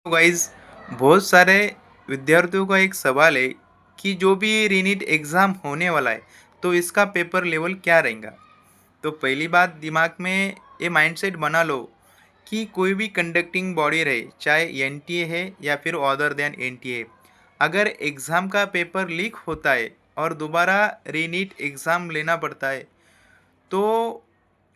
तो गाइस, बहुत सारे विद्यार्थियों का एक सवाल है कि जो भी रीनीट एग्ज़ाम होने वाला है, तो इसका पेपर लेवल क्या रहेगा। तो पहली बात दिमाग में ये माइंडसेट बना लो कि कोई भी कंडक्टिंग बॉडी रहे, चाहे एनटीए है या फिर अदर देन एनटीए, अगर एग्ज़ाम का पेपर लीक होता है और दोबारा रीनीट एग्ज़ाम लेना पड़ता है, तो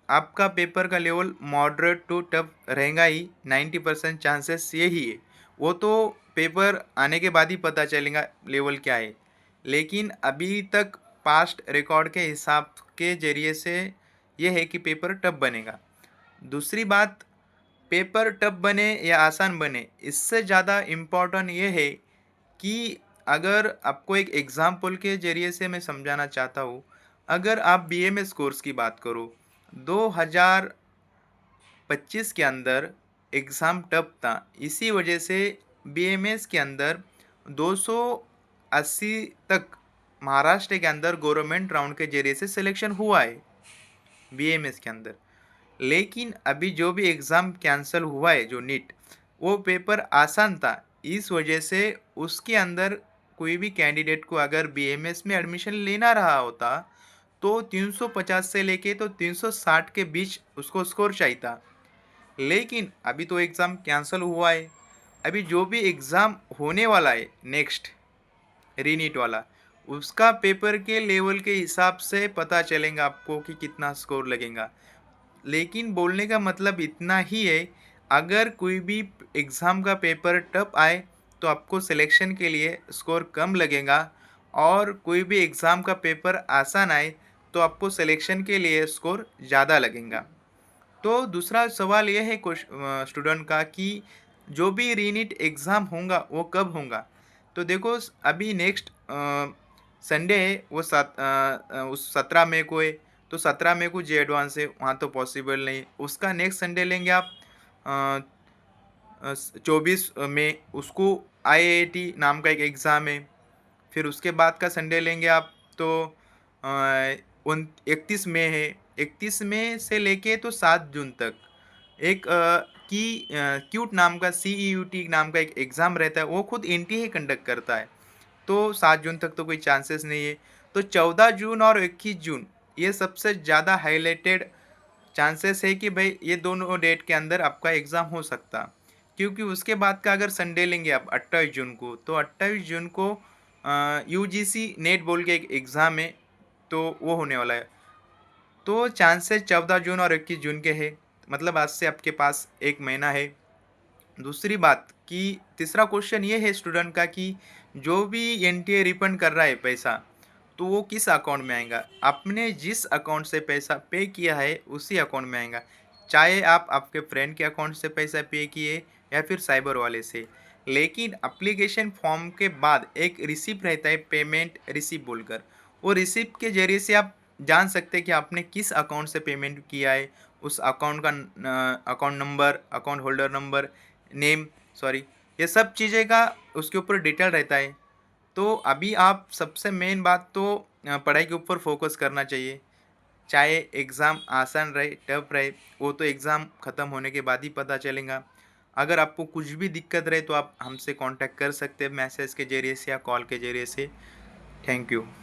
आपका पेपर का लेवल मॉडरेट टू टफ रहेगा ही। 90% चांसेस यही है। वो तो पेपर आने के बाद ही पता चलेगा लेवल क्या है। लेकिन अभी तक पास्ट रिकॉर्ड के हिसाब के जरिए से ये है कि पेपर टफ बनेगा। दूसरी बात, पेपर टफ बने या आसान बने, इससे ज़्यादा इम्पोर्टेंट ये है कि अगर आपको एक एग्ज़ाम्पल के ज़रिए से मैं समझाना चाहता हूँ। अगर आप बीएमएस कोर्स की बात करो, 2025 के अंदर एग्ज़ाम टफ था। इसी वजह से बीएमएस के अंदर 280 तक महाराष्ट्र के अंदर गवर्नमेंट राउंड के ज़रिए से सिलेक्शन हुआ है बीएमएस के अंदर। लेकिन अभी जो भी एग्ज़ाम कैंसिल हुआ है जो नीट, वो पेपर आसान था। इस वजह से उसके अंदर कोई भी कैंडिडेट को अगर बीएमएस में एडमिशन लेना रहा होता, तो 350 से लेके तो 360 के बीच उसको स्कोर चाहिए था। लेकिन अभी तो एग्ज़ाम कैंसिल हुआ है। अभी जो भी एग्ज़ाम होने वाला है नेक्स्ट रीनीट वाला, उसका पेपर के लेवल के हिसाब से पता चलेगा आपको कि कितना स्कोर लगेगा। लेकिन बोलने का मतलब इतना ही है, अगर कोई भी एग्ज़ाम का पेपर टफ आए तो आपको सिलेक्शन के लिए स्कोर कम लगेगा, और कोई भी एग्ज़ाम का पेपर आसान आए तो आपको सिलेक्शन के लिए स्कोर ज़्यादा लगेगा। तो दूसरा सवाल ये है स्टूडेंट का कि जो भी रीनीट एग्ज़ाम होगा वो कब होगा। तो देखो, अभी नेक्स्ट संडे है, वो उस 17 मई को है। तो 17 मई को जे एडवांस है, वहाँ तो पॉसिबल नहीं। उसका नेक्स्ट संडे लेंगे आप 24 मई, उसको आईआईटी नाम का एक एग्ज़ाम है। फिर उसके बाद का संडे लेंगे आप तो उन 31 मई है। 31 मई से लेके तो 7 जून तक एक क्यूट नाम का CEUT नाम का एक एग्ज़ाम रहता है, वो खुद एनटीए ही कंडक्ट करता है। तो 7 जून तक तो कोई चांसेस नहीं है। तो 14 जून और 21 जून, ये सबसे ज़्यादा हाईलाइटेड चांसेस है कि भाई ये दोनों डेट के अंदर आपका एग्ज़ाम हो सकता। क्योंकि उसके बाद का अगर संडे लेंगे आप 28 जून को, तो 28 जून को यूजीसी नेट बोल के एक एग्ज़ाम है, तो वो होने वाला है। तो चांसेस 14 जून और 21 जून के हैं। मतलब आज से आपके पास एक महीना है। दूसरी बात कि तीसरा क्वेश्चन ये है स्टूडेंट का कि जो भी एनटीए रिफंड कर रहा है पैसा, तो वो किस अकाउंट में आएगा। आपने जिस अकाउंट से पैसा पे किया है उसी अकाउंट में आएगा। चाहे आप आपके फ्रेंड के अकाउंट से पैसा पे किए या फिर साइबर वाले से। लेकिन एप्लीकेशन फॉर्म के बाद एक रिसिप्ट रहता है, पेमेंट रिसिप्ट बोलकर। वो रिसिप्ट के जरिए से आप जान सकते हैं कि आपने किस अकाउंट से पेमेंट किया है। उस अकाउंट का account number, account holder number, name, sorry, ये सब चीज़ें का उसके ऊपर डिटेल रहता है। तो अभी आप सबसे मेन बात तो पढ़ाई के ऊपर फोकस करना चाहिए। चाहे एग्ज़ाम आसान रहे टफ रहे, वो तो एग्ज़ाम ख़त्म होने के बाद ही पता चलेगा। अगर आपको कुछ भी दिक्कत रहे तो आप हमसे कांटेक्ट कर सकते हैं मैसेज के ज़रिए से या कॉल के ज़रिए से। Thank you.